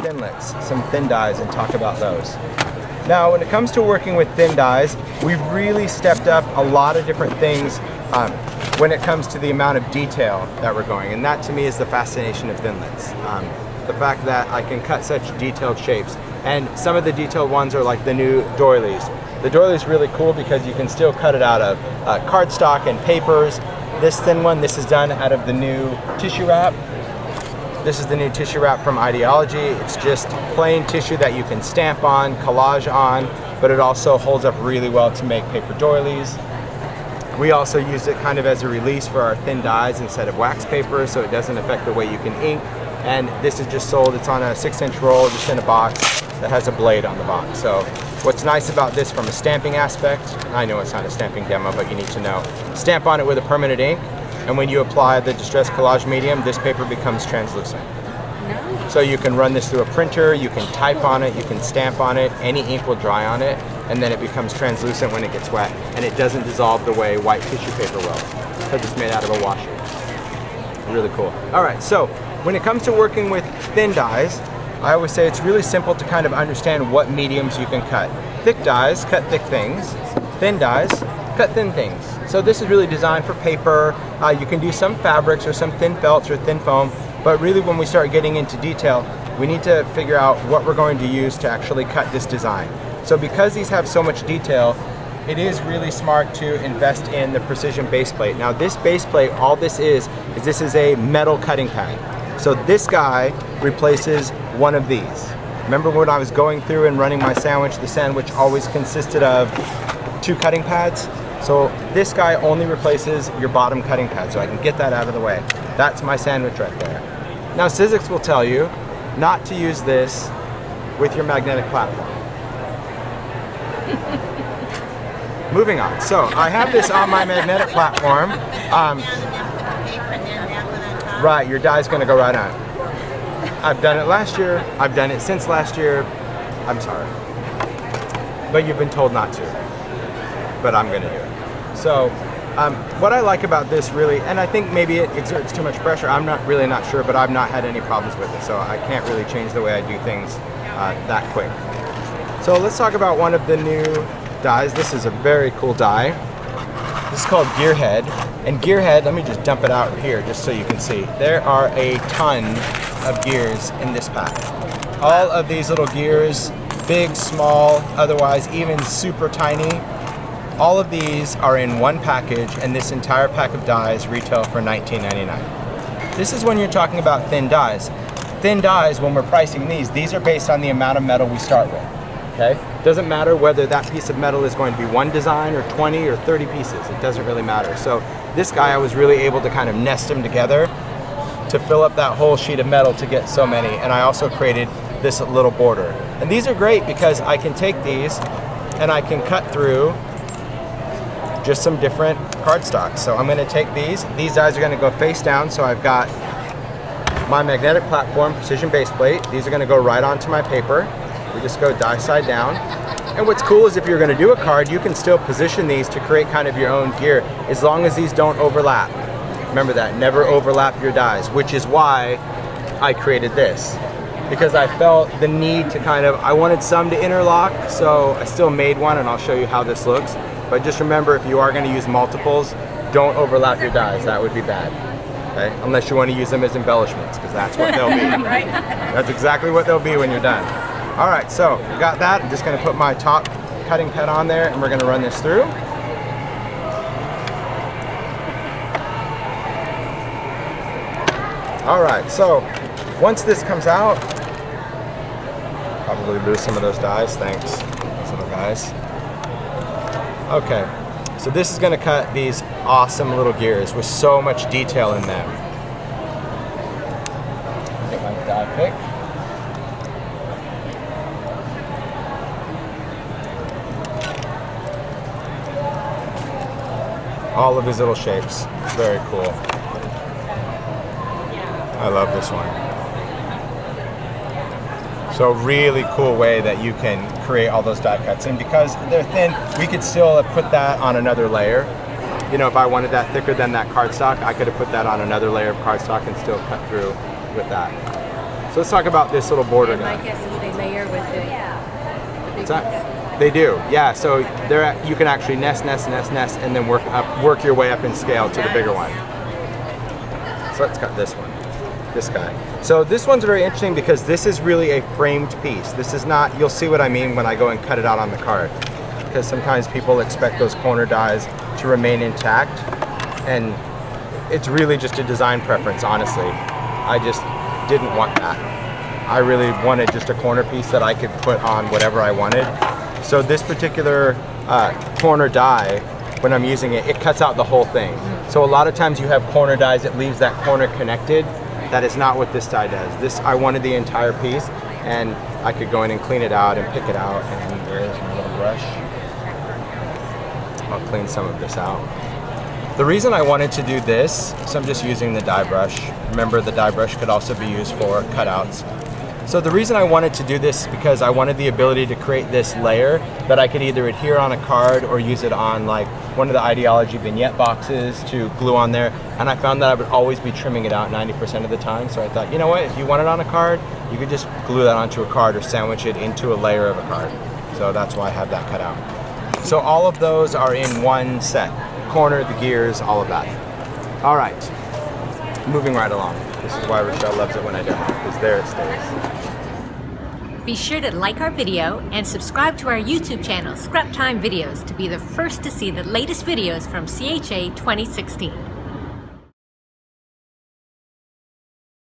Thinlits, some thin dies, and talk about those. Now, when it comes to working with thin dies, we've really stepped up a lot of different things when it comes to the amount of detail that we're going, and that to me is the fascination of Thinlits. The fact that I can cut such detailed shapes, and some of the detailed ones are like the new doilies. The doily is really cool because you can still cut it out of cardstock and papers. This thin one, this is done out of the new tissue wrap. This is the new tissue wrap from Ideology. It's just plain tissue that you can stamp on, collage on, but it also holds up really well to make paper doilies. We also use it kind of as a release for our thin dies instead of wax paper, so it doesn't affect the way you can ink. And this is just sold, it's on a 6-inch roll, just in a box that has a blade on the box. So what's nice about this from a stamping aspect, I know it's not a stamping demo, but you need to know. Stamp on it with a permanent ink, and when you apply the distress collage medium, this paper becomes translucent. Nice. So you can run this through a printer, you can type on it, you can stamp on it, any ink will dry on it, and then it becomes translucent when it gets wet, and it doesn't dissolve the way white tissue paper will, because it's made out of a washer. Really cool. All right, so when it comes to working with thin dies, I always say it's really simple to kind of understand what mediums you can cut. Thick dies, cut thick things. Thin dies, cut thin things. So this is really designed for paper. You can do some fabrics or some thin felts or thin foam, but really when we start getting into detail, we need to figure out what we're going to use to actually cut this design. So because these have so much detail, it is really smart to invest in the precision base plate. Now this base plate, all this is this is a metal cutting pad. So this guy replaces one of these. Remember when I was going through and running my sandwich, the sandwich always consisted of 2 cutting pads? So this guy only replaces your bottom cutting pad, so I can get that out of the way. That's my sandwich right there. Now Sizzix will tell you not to use this with your magnetic platform. Moving on, so I have this on my magnetic platform. Right, your die's gonna go right on. I've done it last year, I've done it since last year. I'm sorry, but you've been told not to, but I'm gonna do it. So what I like about this really, and I think maybe it exerts too much pressure, I'm not sure, but I've not had any problems with it, so I can't really change the way I do things that quick. So let's talk about one of the new dies. This is a very cool die. This is called Gearhead. And Gearhead, let me just dump it out here just so you can see. There are a ton of gears in this pack. All of these little gears, big, small, otherwise even super tiny, all of these are in one package, and this entire pack of dies retail for $19.99. This is when you're talking about thin dies. Thin dies, when we're pricing these are based on the amount of metal we start with. Okay? Doesn't matter whether that piece of metal is going to be one design or 20 or 30 pieces. It doesn't really matter. So this guy, I was really able to kind of nest them together to fill up that whole sheet of metal to get so many. And I also created this little border. And these are great because I can take these and I can cut through just some different cardstock. So I'm going to take these dies are going to go face down, so I've got my magnetic platform precision base plate. These are going to go right onto my paper. We just go die side down. And what's cool is if you're going to do a card, you can still position these to create kind of your own gear, as long as these don't overlap. Remember that, never overlap your dies, which is why I created this. Because I felt the need to I wanted some to interlock, so I still made one, and I'll show you how this looks. But just remember, if you are going to use multiples, don't overlap your dies. That would be bad. Okay? Unless you want to use them as embellishments, because that's what they'll be. Right. That's exactly what they'll be when you're done. All right, so we got that. I'm just going to put my top cutting pad on there, and we're going to run this through. All right, so once this comes out, probably lose some of those dies. Thanks, those little guys. Okay, so this is going to cut these awesome little gears with so much detail in them. Get my die pick. All of these little shapes, very cool. I love this one. So really cool way that you can create all those die cuts. And because they're thin, we could still have put that on another layer. You know, if I wanted that thicker than that cardstock, I could have put that on another layer of cardstock and still cut through with that. So let's talk about this little border And guy. my guess is they layer with the What's that? They do, yeah. So you can actually nest, and then work your way up in scale to the bigger one. So let's cut this one, this guy. So this one's very interesting because this is really a framed piece. This is not, you'll see what I mean when I go and cut it out on the card. Because sometimes people expect those corner dies to remain intact, and it's really just a design preference, honestly. I just didn't want that. I really wanted just a corner piece that I could put on whatever I wanted. So this particular corner die, when I'm using it, it cuts out the whole thing. So a lot of times you have corner dies that leaves that corner connected. That is not what this die does. This, I wanted the entire piece, and I could go in and clean it out and pick it out. And there's my little brush. I'll clean some of this out. The reason I wanted to do this, so I'm just using the die brush. Remember, the die brush could also be used for cutouts. So the reason I wanted to do this is because I wanted the ability to create this layer that I could either adhere on a card or use it on like one of the ideology vignette boxes to glue on there. And I found that I would always be trimming it out 90% of the time. So I thought, you know what, if you want it on a card, you could just glue that onto a card or sandwich it into a layer of a card. So that's why I have that cut out. So all of those are in one set. Corner, the gears, all of that. All right, moving right along. This is why Rochelle loves it when I don't, because there it stays. Be sure to like our video and subscribe to our YouTube channel, Scrap Time Videos, to be the first to see the latest videos from CHA 2016.